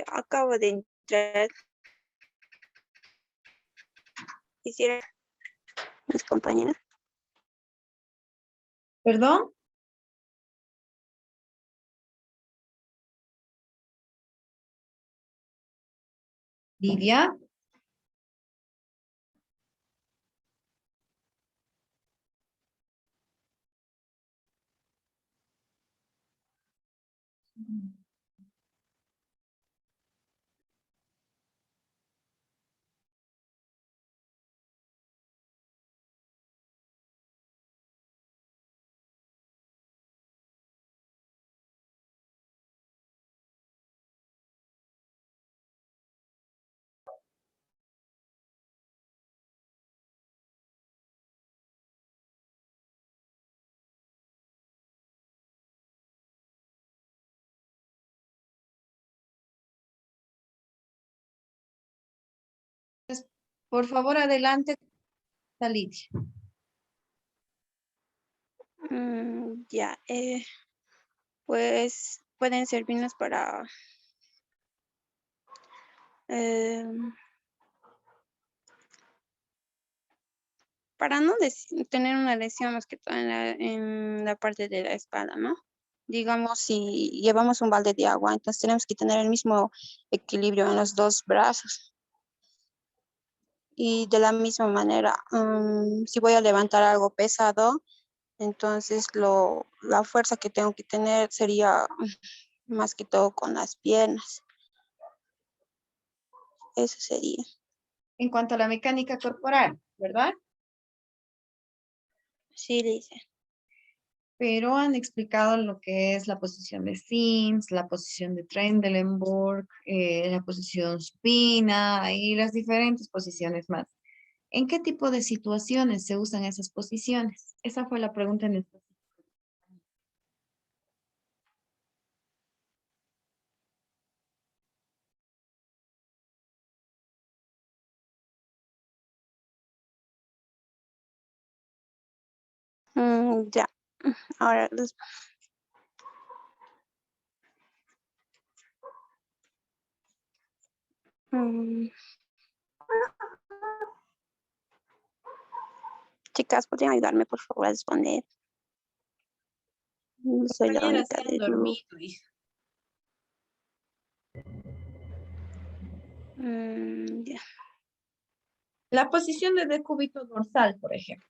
Acabo de entrar. Quisiera mis compañeros. ¿Perdón? Livia. Por favor, adelante, Lidia. Ya, pues pueden servirnos para no tener una lesión más que todo en la parte de la espalda, ¿no? Digamos, si llevamos un balde de agua, entonces tenemos que tener el mismo equilibrio en los dos brazos. Y de la misma manera, si voy a levantar algo pesado, entonces la fuerza que tengo que tener sería más que todo con las piernas. Eso sería. En cuanto a la mecánica corporal, ¿verdad? Sí, dice. Pero han explicado lo que es la posición de Sims, la posición de Trendelenburg, la posición supina y las diferentes posiciones más. ¿En qué tipo de situaciones se usan esas posiciones? Esa fue la pregunta en el... Ya. Ahora, mm, chicas, ¿podrían ayudarme, por favor, a responder? No soy la Compañeras única se han del grupo. dormido, hija. Ya. La posición de decúbito dorsal, por ejemplo,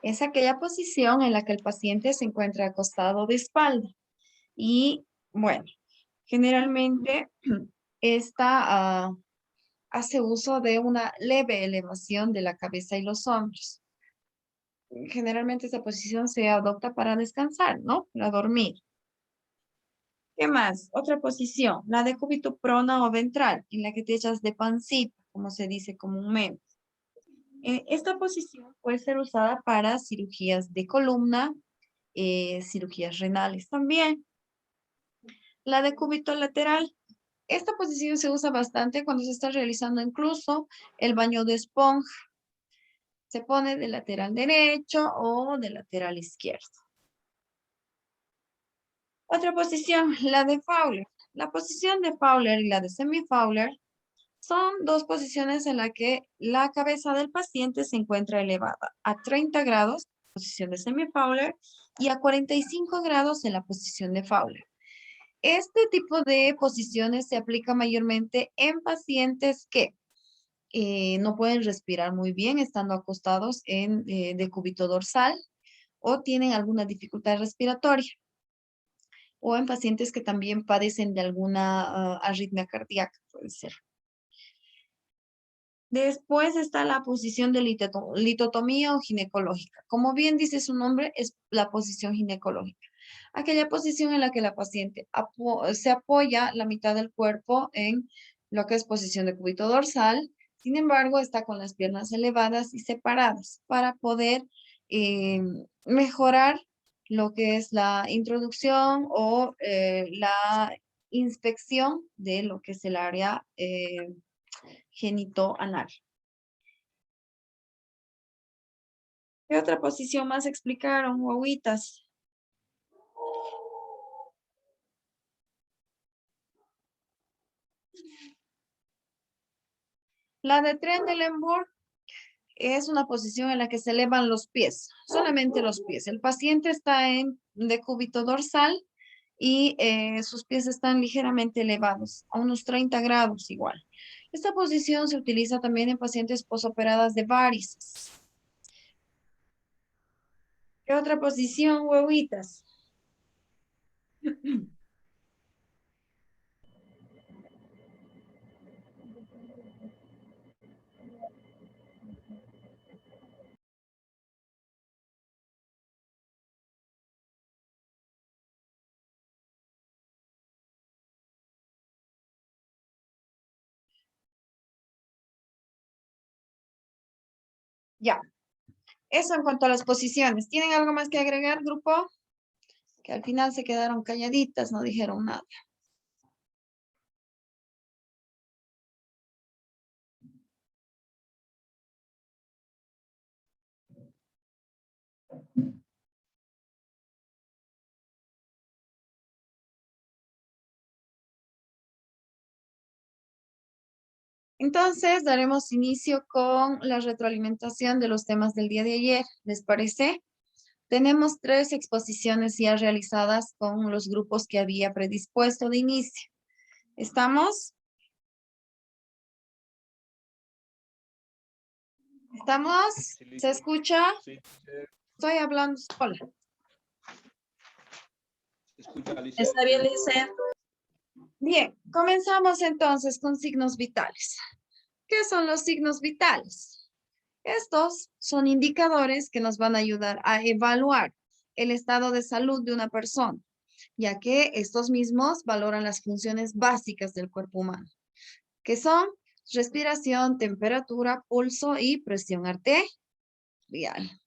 es aquella posición en la que el paciente se encuentra acostado de espalda. Y bueno, generalmente esta hace uso de una leve elevación de la cabeza y los hombros. Generalmente esta posición se adopta para descansar, ¿no? Para dormir. ¿Qué más? Otra posición, la de cúbito prona o ventral, en la que te echas de pancita, como se dice comúnmente. Esta posición puede ser usada para cirugías de columna, cirugías renales también. La de cúbito lateral. Esta posición se usa bastante cuando se está realizando incluso el baño de esponja. Se pone de lateral derecho o de lateral izquierdo. Otra posición, la de Fowler. La posición de Fowler y la de semi-Fowler son dos posiciones en las que la cabeza del paciente se encuentra elevada a 30 grados, posición de semi-Fowler, y a 45 grados en la posición de Fowler. Este tipo de posiciones se aplica mayormente en pacientes que no pueden respirar muy bien estando acostados en decúbito dorsal o tienen alguna dificultad respiratoria o en pacientes que también padecen de alguna arritmia cardíaca, puede ser. Después está la posición de litotomía o ginecológica. Como bien dice su nombre, es la posición ginecológica. Aquella posición en la que la paciente se apoya la mitad del cuerpo en lo que es posición de cúbito dorsal. Sin embargo, está con las piernas elevadas y separadas para poder eh, mejorar lo que es la introducción o la inspección de lo que es el área genitoanal. ¿Qué otra posición más explicaron, guaguitas? La de Trendelenburg es una posición en la que se elevan los pies, solamente los pies. El paciente está en decúbito dorsal y sus pies están ligeramente elevados, a unos 30 grados igual. Esta posición se utiliza también en pacientes posoperadas de varices. ¿Qué otra posición, huevitas? Ya, eso en cuanto a las posiciones. ¿Tienen algo más que agregar, grupo? Que al final se quedaron calladitas, no dijeron nada. Entonces, daremos inicio con la retroalimentación de los temas del día de ayer. ¿Les parece? Tenemos 3 exposiciones ya realizadas con los grupos que había predispuesto de inicio. ¿Estamos? ¿Estamos? Sí, ¿Se escucha? sí, Estoy hablando sola. se escucha, Alicia. Está bien, Lice. Bien, comenzamos entonces con signos vitales. ¿Qué son los signos vitales? Estos son indicadores que nos van a ayudar a evaluar el estado de salud de una persona, ya que estos mismos valoran las funciones básicas del cuerpo humano, que son respiración, temperatura, pulso y presión arterial.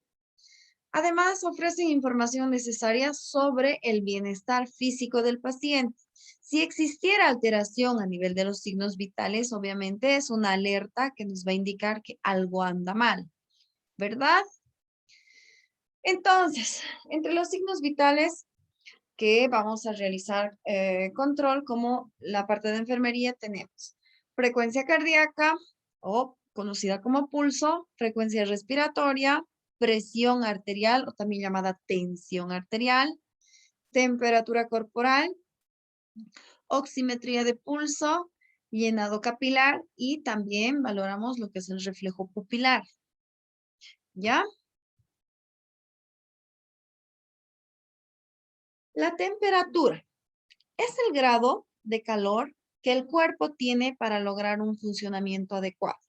Además, ofrecen información necesaria sobre el bienestar físico del paciente. Si existiera alteración a nivel de los signos vitales, obviamente es una alerta que nos va a indicar que algo anda mal, ¿verdad? Entonces, entre los signos vitales que vamos a realizar control, como la parte de enfermería, tenemos frecuencia cardíaca o conocida como pulso, frecuencia respiratoria, presión arterial o también llamada tensión arterial, temperatura corporal, oximetría de pulso, llenado capilar y también valoramos lo que es el reflejo pupilar. ¿Ya? La temperatura es el grado de calor que el cuerpo tiene para lograr un funcionamiento adecuado,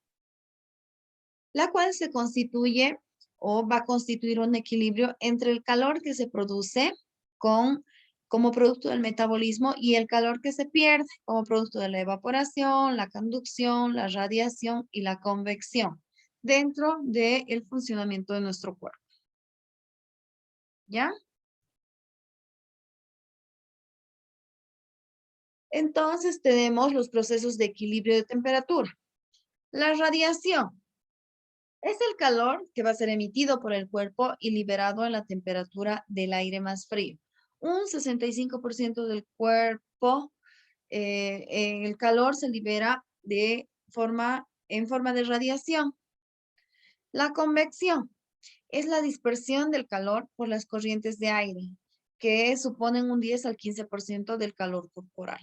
la cual se constituye o va a constituir un equilibrio entre el calor que se produce como producto del metabolismo y el calor que se pierde como producto de la evaporación, la conducción, la radiación y la convección dentro del funcionamiento de nuestro cuerpo. ¿Ya? Entonces tenemos los procesos de equilibrio de temperatura. La radiación es el calor que va a ser emitido por el cuerpo y liberado en la temperatura del aire más frío. Un 65% del cuerpo, el calor se libera en forma de radiación. La convección es la dispersión del calor por las corrientes de aire, que suponen un 10 al 15% del calor corporal.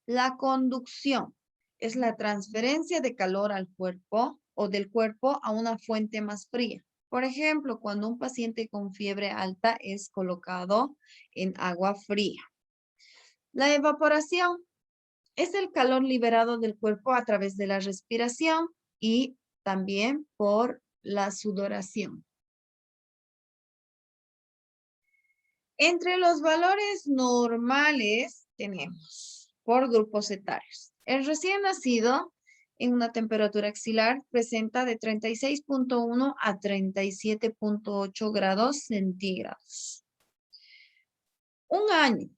La conducción es la transferencia de calor al cuerpo o del cuerpo a una fuente más fría. Por ejemplo, cuando un paciente con fiebre alta es colocado en agua fría. La evaporación es el calor liberado del cuerpo a través de la respiración y también por la sudoración. Entre los valores normales tenemos por grupos etarios. El recién nacido en una temperatura axilar presenta de 36.1 a 37.8 grados centígrados. Un año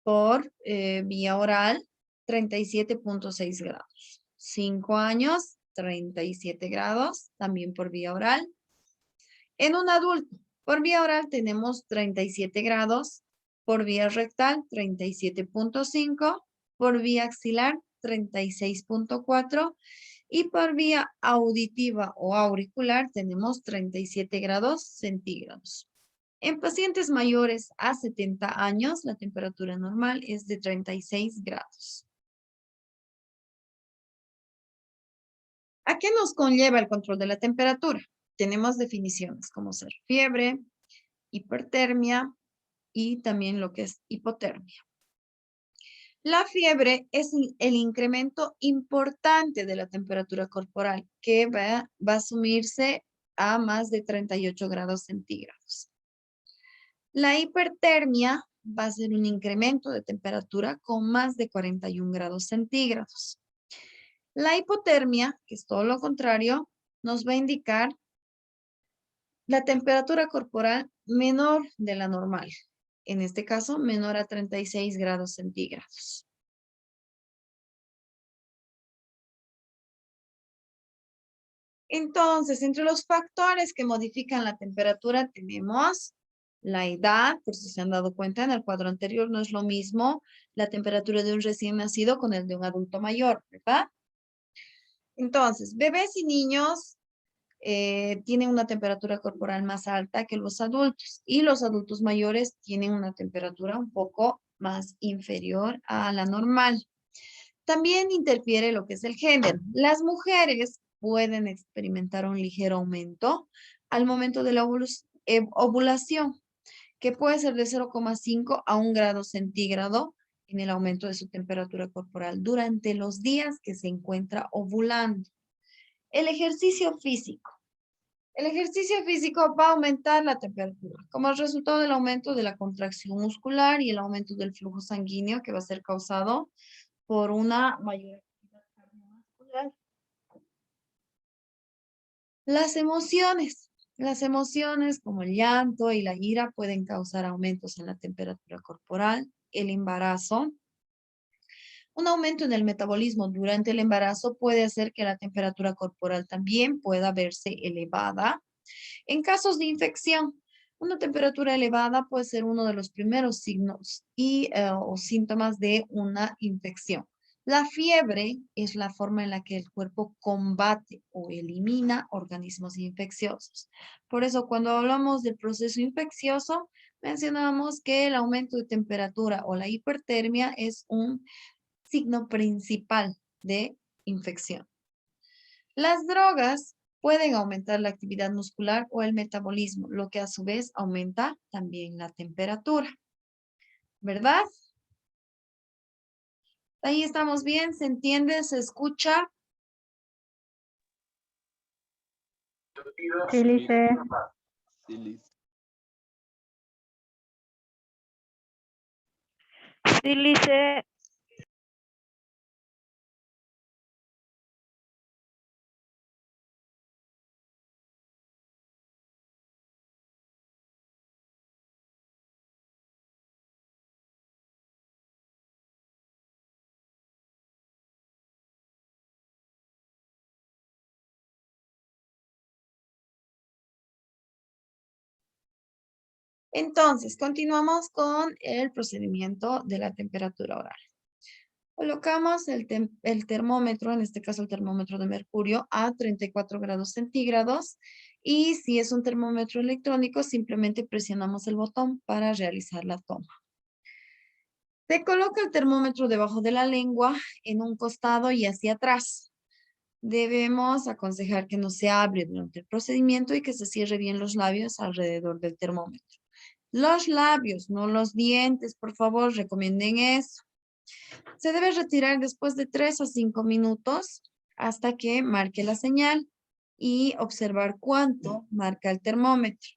por vía oral, 37.6 grados. 5 años, 37 grados, también por vía oral. En un adulto, por vía oral tenemos 37 grados, por vía rectal 37.5, por vía axilar 36.4 y por vía auditiva o auricular tenemos 37 grados centígrados. En pacientes mayores a 70 años, la temperatura normal es de 36 grados. ¿A qué nos conlleva el control de la temperatura? Tenemos definiciones como ser fiebre, hipertermia y también lo que es hipotermia. La fiebre es el incremento importante de la temperatura corporal que va a sumirse a más de 38 grados centígrados. La hipertermia va a ser un incremento de temperatura con más de 41 grados centígrados. La hipotermia, que es todo lo contrario, nos va a indicar la temperatura corporal menor de la normal. En este caso, menor a 36 grados centígrados. Entonces, entre los factores que modifican la temperatura tenemos la edad, por si se han dado cuenta, en el cuadro anterior no es lo mismo la temperatura de un recién nacido con el de un adulto mayor, ¿verdad? Entonces, bebés y niños tienen una temperatura corporal más alta que los adultos y los adultos mayores tienen una temperatura un poco más inferior a la normal. También interfiere lo que es el género. Las mujeres pueden experimentar un ligero aumento al momento de la ovulación, que puede ser de 0,5 a 1 grado centígrado en el aumento de su temperatura corporal durante los días que se encuentra ovulando. El ejercicio físico. El ejercicio físico va a aumentar la temperatura como resultado del aumento de la contracción muscular y el aumento del flujo sanguíneo que va a ser causado por una mayor actividad cardiovascular. Las emociones como el llanto y la ira pueden causar aumentos en la temperatura corporal, el embarazo. Un aumento en el metabolismo durante el embarazo puede hacer que la temperatura corporal también pueda verse elevada. En casos de infección, una temperatura elevada puede ser uno de los primeros signos o síntomas de una infección. La fiebre es la forma en la que el cuerpo combate o elimina organismos infecciosos. Por eso, cuando hablamos del proceso infeccioso, mencionamos que el aumento de temperatura o la hipertermia es un signo principal de infección. Las drogas pueden aumentar la actividad muscular o el metabolismo, lo que a su vez aumenta también la temperatura. ¿Verdad? Ahí estamos bien, ¿se entiende? ¿Se escucha? Sí, Lice. Sí, Lice. Entonces, continuamos con el procedimiento de la temperatura oral. Colocamos el termómetro, en este caso el termómetro de mercurio, a 34 grados centígrados. Y si es un termómetro electrónico, simplemente presionamos el botón para realizar la toma. Se coloca el termómetro debajo de la lengua, en un costado y hacia atrás. Debemos aconsejar que no se abre durante el procedimiento y que se cierre bien los labios alrededor del termómetro. Los labios, no los dientes, por favor, recomienden eso. Se debe retirar después de 3 a 5 minutos hasta que marque la señal y observar cuánto marca el termómetro.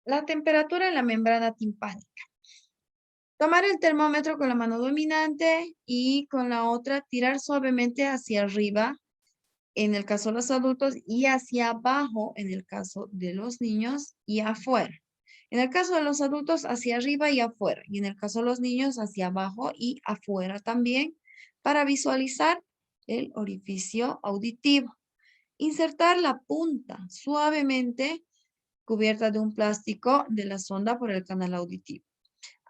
La temperatura en la membrana timpánica. Tomar el termómetro con la mano dominante y con la otra tirar suavemente hacia arriba en el caso de los adultos y hacia abajo en el caso de los niños y afuera. En el caso de los adultos hacia arriba y afuera y en el caso de los niños hacia abajo y afuera también para visualizar el orificio auditivo. Insertar la punta suavemente cubierta de un plástico de la sonda por el canal auditivo.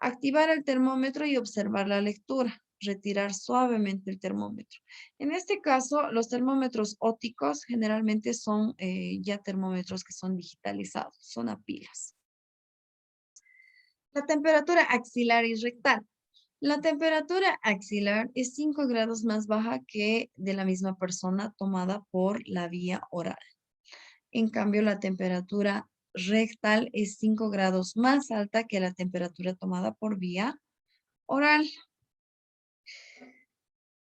Activar el termómetro y observar la lectura. Retirar suavemente el termómetro. En este caso, los termómetros ópticos generalmente son ya termómetros que son digitalizados, son a pilas. La temperatura axilar y rectal. La temperatura axilar es 5 grados más baja que de la misma persona tomada por la vía oral. En cambio, la temperatura rectal es 5 grados más alta que la temperatura tomada por vía oral.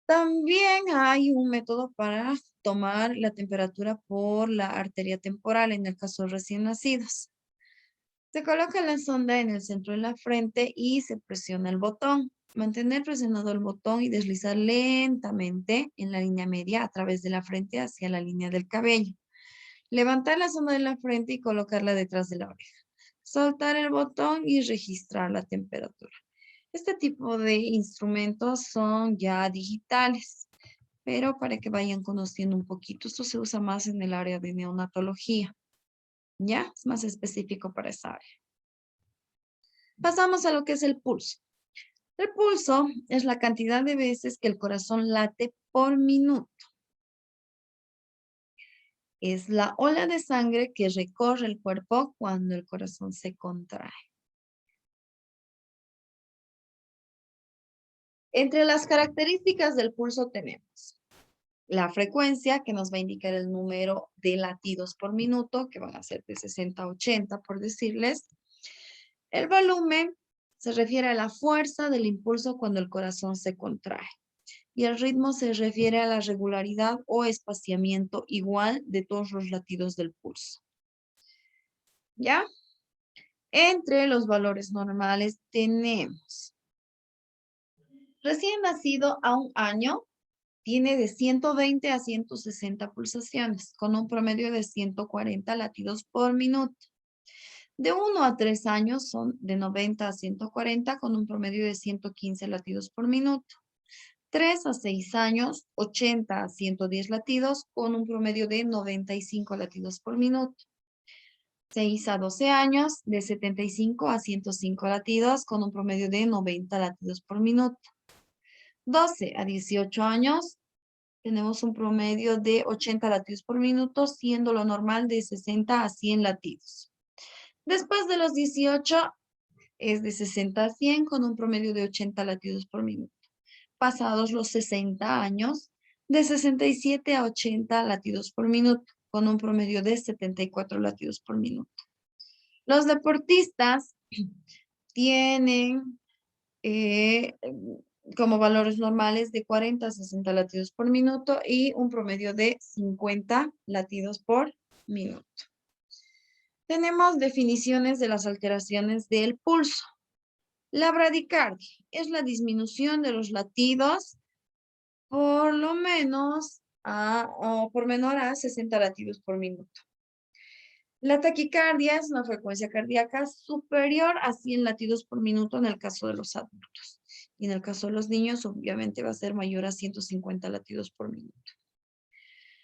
También hay un método para tomar la temperatura por la arteria temporal en el caso de recién nacidos. Se coloca la sonda en el centro de la frente y se presiona el botón. Mantener presionado el botón y deslizar lentamente en la línea media a través de la frente hacia la línea del cabello. Levantar la sonda de la frente y colocarla detrás de la oreja. Soltar el botón y registrar la temperatura. Este tipo de instrumentos son ya digitales, pero para que vayan conociendo un poquito, esto se usa más en el área de neonatología. ¿Ya? Es más específico para esa área. Pasamos a lo que es el pulso. El pulso es la cantidad de veces que el corazón late por minuto. Es la ola de sangre que recorre el cuerpo cuando el corazón se contrae. Entre las características del pulso tenemos la frecuencia, que nos va a indicar el número de latidos por minuto, que van a ser de 60 a 80, por decirles. El volumen se refiere a la fuerza del impulso cuando el corazón se contrae. Y el ritmo se refiere a la regularidad o espaciamiento igual de todos los latidos del pulso. ¿Ya? Entre los valores normales tenemos recién nacido a 1 año, tiene de 120 a 160 pulsaciones, con un promedio de 140 latidos por minuto. De 1 a 3 años son de 90 a 140, con un promedio de 115 latidos por minuto. 3 a 6 años, 80 a 110 latidos, con un promedio de 95 latidos por minuto. 6 a 12 años, de 75 a 105 latidos, con un promedio de 90 latidos por minuto. 12 a 18 años, tenemos un promedio de 80 latidos por minuto, siendo lo normal de 60 a 100 latidos. Después de los 18, es de 60 a 100, con un promedio de 80 latidos por minuto. Pasados los 60 años, de 67 a 80 latidos por minuto, con un promedio de 74 latidos por minuto. Los deportistas tienen como valores normales de 40 a 60 latidos por minuto y un promedio de 50 latidos por minuto. Tenemos definiciones de las alteraciones del pulso. La bradicardia es la disminución de los latidos por lo menos por menor a 60 latidos por minuto. La taquicardia es una frecuencia cardíaca superior a 100 latidos por minuto en el caso de los adultos. Y en el caso de los niños, obviamente va a ser mayor a 150 latidos por minuto.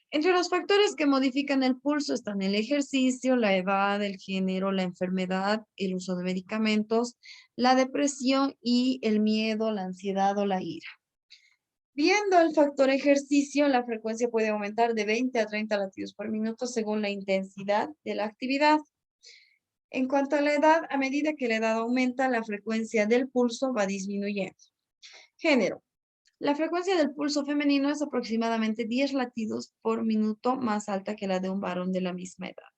Entre los factores que modifican el pulso están el ejercicio, la edad, el género, la enfermedad, el uso de medicamentos, la depresión y el miedo, la ansiedad o la ira. Viendo el factor ejercicio, la frecuencia puede aumentar de 20 a 30 latidos por minuto según la intensidad de la actividad. En cuanto a la edad, a medida que la edad aumenta, la frecuencia del pulso va disminuyendo. Género. La frecuencia del pulso femenino es aproximadamente 10 latidos por minuto más alta que la de un varón de la misma edad.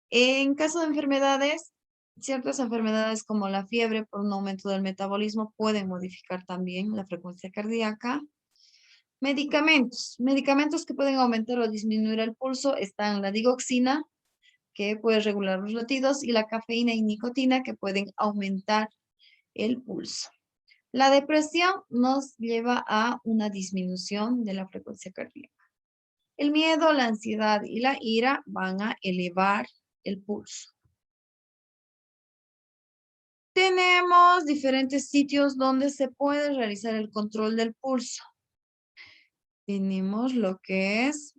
En caso de enfermedades, ciertas enfermedades como la fiebre por un aumento del metabolismo pueden modificar también la frecuencia cardíaca. Medicamentos. Medicamentos que pueden aumentar o disminuir el pulso están la digoxina, que puede regular los latidos, y la cafeína y nicotina, que pueden aumentar el pulso. La depresión nos lleva a una disminución de la frecuencia cardíaca. El miedo, la ansiedad y la ira van a elevar el pulso. Tenemos diferentes sitios donde se puede realizar el control del pulso. Tenemos lo que es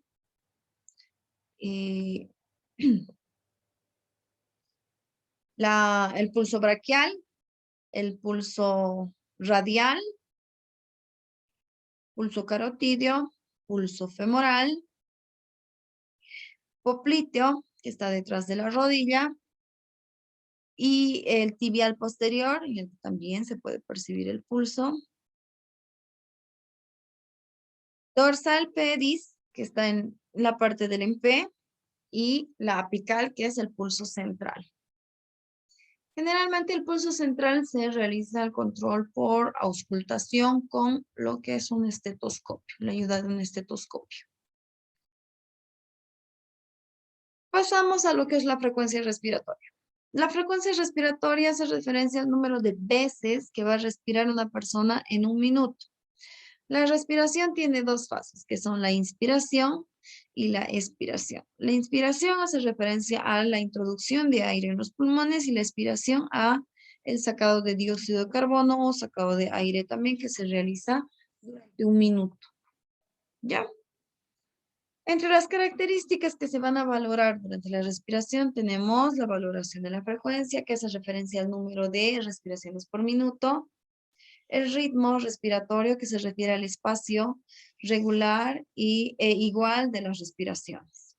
El pulso braquial, el pulso radial, pulso carotidio, pulso femoral, popliteo, que está detrás de la rodilla, y el tibial posterior, y también se puede percibir el pulso. Dorsal pedis, que está en la parte del MP, y la apical, que es el pulso central. Generalmente el pulso central se realiza el control por auscultación con lo que es un estetoscopio, la ayuda de un estetoscopio. Pasamos a lo que es la frecuencia respiratoria. La frecuencia respiratoria hace referencia al número de veces que va a respirar una persona en un minuto. La respiración tiene dos fases, que son la inspiración y la expiración. La inspiración hace referencia a la introducción de aire en los pulmones y la expiración a el sacado de dióxido de carbono o sacado de aire también, que se realiza durante un minuto. ¿Ya? Entre las características que se van a valorar durante la respiración tenemos la valoración de la frecuencia, que hace referencia al número de respiraciones por minuto. El ritmo respiratorio, que se refiere al espacio regular e igual de las respiraciones.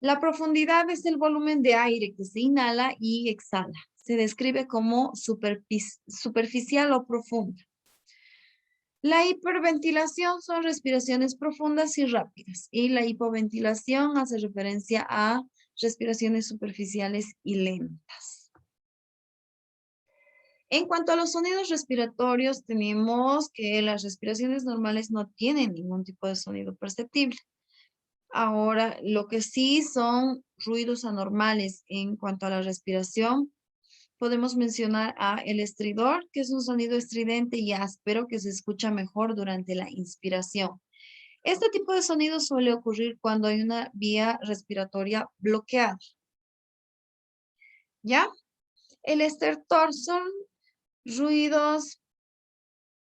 La profundidad es el volumen de aire que se inhala y exhala. Se describe como superficial o profunda. La hiperventilación son respiraciones profundas y rápidas. Y la hipoventilación hace referencia a respiraciones superficiales y lentas. En cuanto a los sonidos respiratorios, tenemos que las respiraciones normales no tienen ningún tipo de sonido perceptible. Ahora, lo que sí son ruidos anormales en cuanto a la respiración, podemos mencionar a el estridor, que es un sonido estridente y áspero que se escucha mejor durante la inspiración. Este tipo de sonido suele ocurrir cuando hay una vía respiratoria bloqueada. ¿Ya? El estertor son ruidos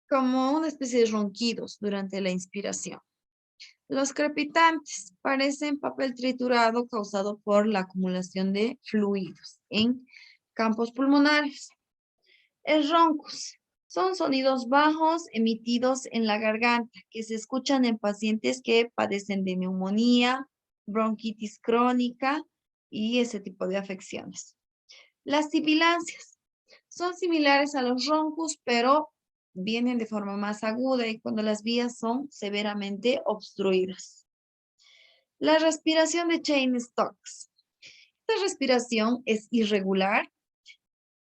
como una especie de ronquidos durante la inspiración. Los crepitantes parecen papel triturado causado por la acumulación de fluidos en campos pulmonares. El roncos son sonidos bajos emitidos en la garganta que se escuchan en pacientes que padecen de neumonía, bronquitis crónica y ese tipo de afecciones. Las sibilancias son similares a los roncos, pero vienen de forma más aguda y cuando las vías son severamente obstruidas. La respiración de Cheyne-Stokes. Esta respiración es irregular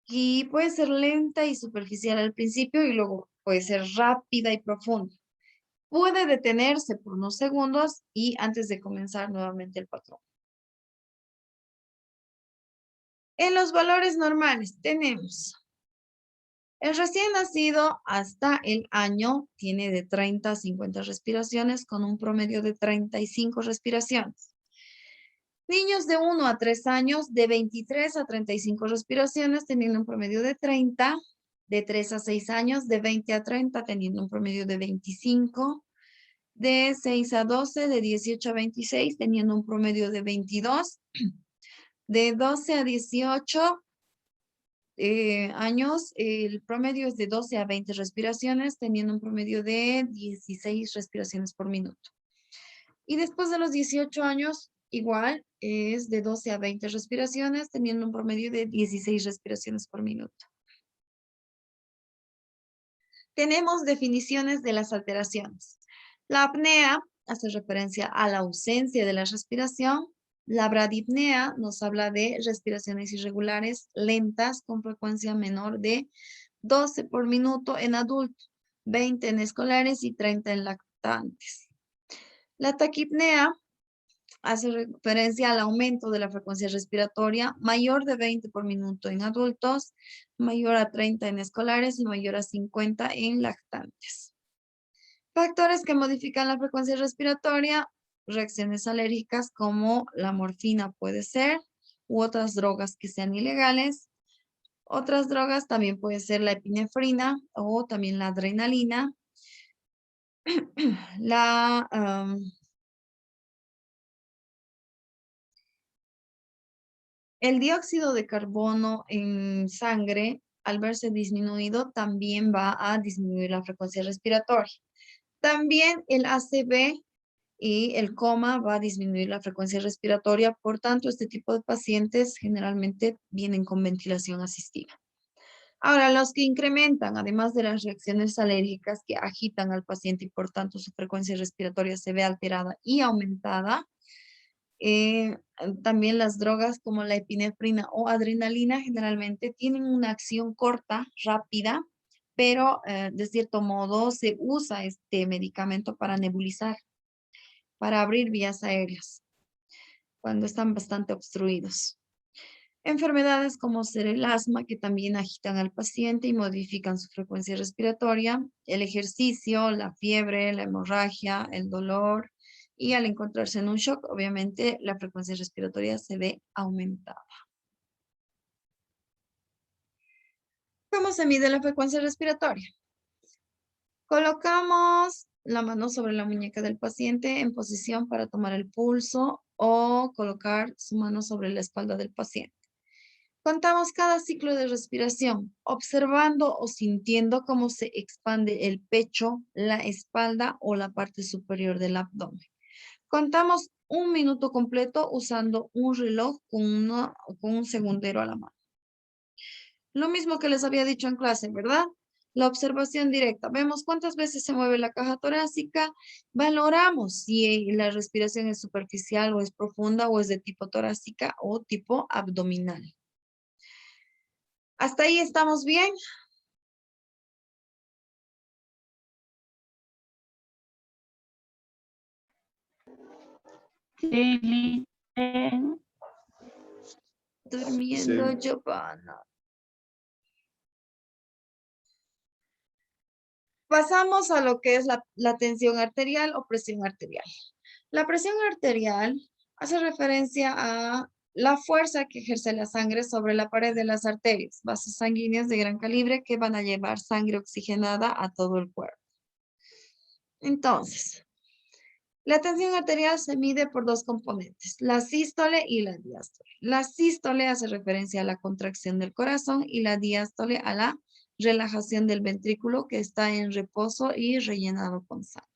y puede ser lenta y superficial al principio y luego puede ser rápida y profunda. Puede detenerse por unos segundos y antes de comenzar nuevamente el patrón. En los valores normales tenemos el recién nacido hasta el año tiene de 30 a 50 respiraciones con un promedio de 35 respiraciones. Niños de 1 a 3 años de 23 a 35 respiraciones teniendo un promedio de 30. De 3 a 6 años de 20 a 30 teniendo un promedio de 25. De 6 a 12 de 18 a 26 teniendo un promedio de 22. De 12 a 18 años, el promedio es de 12 a 20 respiraciones, teniendo un promedio de 16 respiraciones por minuto. Y después de los 18 años, igual, es de 12 a 20 respiraciones, teniendo un promedio de 16 respiraciones por minuto. Tenemos definiciones de las alteraciones. La apnea hace referencia a la ausencia de la respiración. La bradipnea nos habla de respiraciones irregulares, lentas, con frecuencia menor de 12 por minuto en adultos, 20 en escolares y 30 en lactantes. La taquipnea hace referencia al aumento de la frecuencia respiratoria mayor de 20 por minuto en adultos, mayor a 30 en escolares y mayor a 50 en lactantes. Factores que modifican la frecuencia respiratoria, reacciones alérgicas como la morfina puede ser, u otras drogas que sean ilegales. Otras drogas también puede ser la epinefrina o también la adrenalina. El dióxido de carbono en sangre, al verse disminuido, también va a disminuir la frecuencia respiratoria. También el ACV y el coma va a disminuir la frecuencia respiratoria. Por tanto, este tipo de pacientes generalmente vienen con ventilación asistida. Ahora, los que incrementan, además de las reacciones alérgicas que agitan al paciente y por tanto su frecuencia respiratoria se ve alterada y aumentada, también las drogas como la epinefrina o adrenalina generalmente tienen una acción corta, rápida, pero de cierto modo se usa este medicamento para nebulizar, para abrir vías aéreas cuando están bastante obstruidos. Enfermedades como ser el asma, que también agitan al paciente y modifican su frecuencia respiratoria, el ejercicio, la fiebre, la hemorragia, el dolor, y al encontrarse en un shock, obviamente la frecuencia respiratoria se ve aumentada. ¿Cómo se mide la frecuencia respiratoria? Colocamos la mano sobre la muñeca del paciente en posición para tomar el pulso o colocar su mano sobre la espalda del paciente. Contamos cada ciclo de respiración, observando o sintiendo cómo se expande el pecho, la espalda o la parte superior del abdomen. Contamos 1 minuto completo usando un reloj con un segundero a la mano. Lo mismo que les había dicho en clase, ¿verdad? La observación directa. Vemos cuántas veces se mueve la caja torácica, valoramos si la respiración es superficial o es profunda o es de tipo torácica o tipo abdominal. ¿Hasta ahí estamos bien? Sí, Durmiendo, Sí. Giovanna. Pasamos a lo que es la tensión arterial o presión arterial. La presión arterial hace referencia a la fuerza que ejerce la sangre sobre la pared de las arterias, vasos sanguíneos de gran calibre que van a llevar sangre oxigenada a todo el cuerpo. Entonces, la tensión arterial se mide por dos componentes, la sístole y la diástole. La sístole hace referencia a la contracción del corazón y la diástole a la relajación del ventrículo que está en reposo y rellenado con sangre.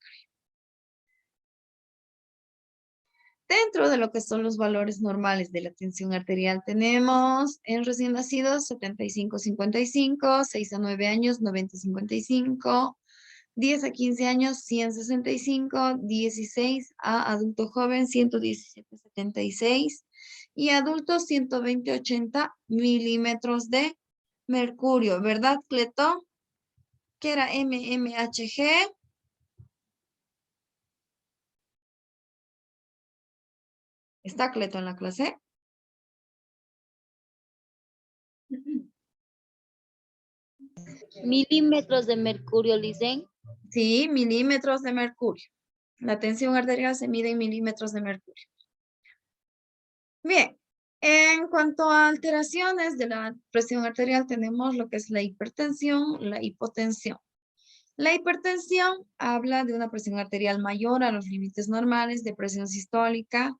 Dentro de lo que son los valores normales de la tensión arterial tenemos en recién nacidos 75-55, 6 a 9 años 90-55, 10 a 15 años 165, 16 a adulto joven 117-76 y adultos 120-80 milímetros de mercurio, ¿verdad, Cleto? Que era mmHg. ¿Está Cleto en la clase? Milímetros de mercurio, Licen. Sí, milímetros de mercurio. La tensión arterial se mide en milímetros de mercurio. Bien, en cuanto a alteraciones de la presión arterial, tenemos lo que es la hipertensión, la hipotensión. La hipertensión habla de una presión arterial mayor a los límites normales de presión sistólica,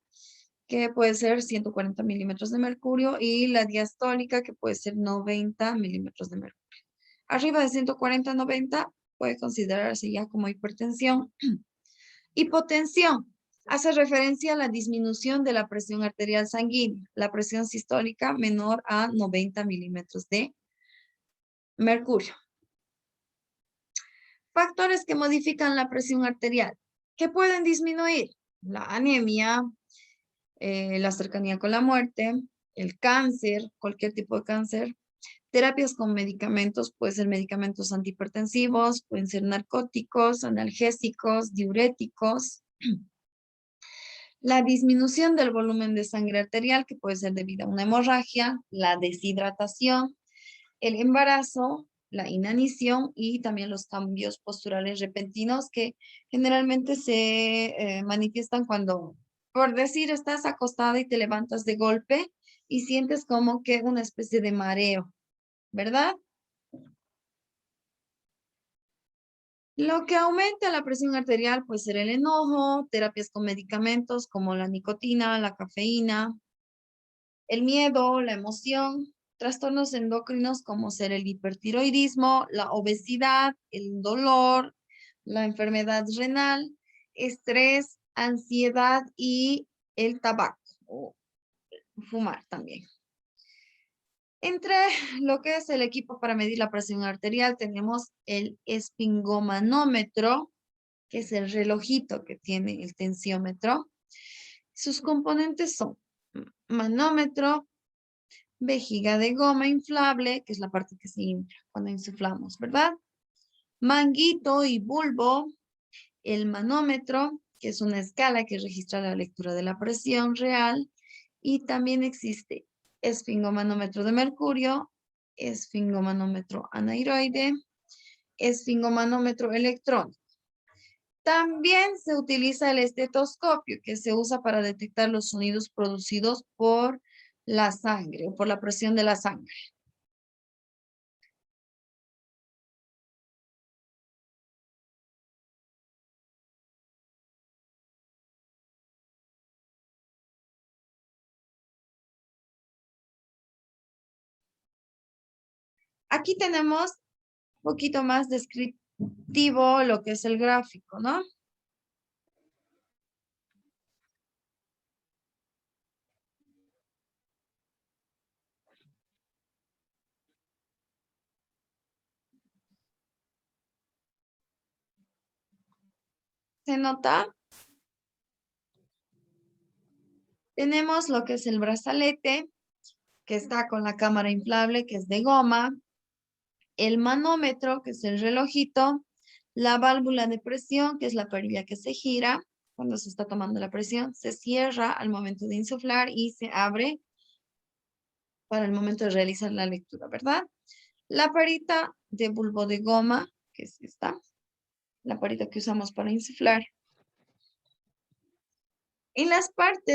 que puede ser 140 milímetros de mercurio, y la diastólica, que puede ser 90 milímetros de mercurio. Arriba de 140-90 puede considerarse ya como hipertensión. Hipotensión hace referencia a la disminución de la presión arterial sanguínea, la presión sistólica menor a 90 milímetros de mercurio. Factores que modifican la presión arterial, que pueden disminuir la anemia, la cercanía con la muerte, el cáncer, cualquier tipo de cáncer, terapias con medicamentos, pueden ser medicamentos antihipertensivos, pueden ser narcóticos, analgésicos, diuréticos. La disminución del volumen de sangre arterial, que puede ser debido a una hemorragia, la deshidratación, el embarazo, la inanición y también los cambios posturales repentinos que generalmente se manifiestan cuando, por decir, estás acostada y te levantas de golpe y sientes como que una especie de mareo, ¿verdad? Lo que aumenta la presión arterial puede ser el enojo, terapias con medicamentos como la nicotina, la cafeína, el miedo, la emoción, trastornos endocrinos como ser el hipertiroidismo, la obesidad, el dolor, la enfermedad renal, estrés, ansiedad y el tabaco o fumar también. Entre lo que es el equipo para medir la presión arterial tenemos el esfingomanómetro, que es el relojito que tiene el tensiómetro. Sus componentes son manómetro, vejiga de goma inflable, que es la parte que se infla cuando insuflamos, ¿verdad? Manguito y bulbo, el manómetro, que es una escala que registra la lectura de la presión real, y también existe esfingomanómetro de mercurio, esfingomanómetro anaeroide, esfingomanómetro electrónico. También se utiliza el estetoscopio, que se usa para detectar los sonidos producidos por la sangre o por la presión de la sangre. Aquí tenemos un poquito más descriptivo lo que es el gráfico, ¿no? ¿Se nota? Tenemos lo que es el brazalete, que está con la cámara inflable, que es de goma, el manómetro, que es el relojito, la válvula de presión, que es la perilla que se gira cuando se está tomando la presión, se cierra al momento de insuflar y se abre para el momento de realizar la lectura, ¿verdad? La perita de bulbo de goma, que es esta, la perita que usamos para insuflar. En las partes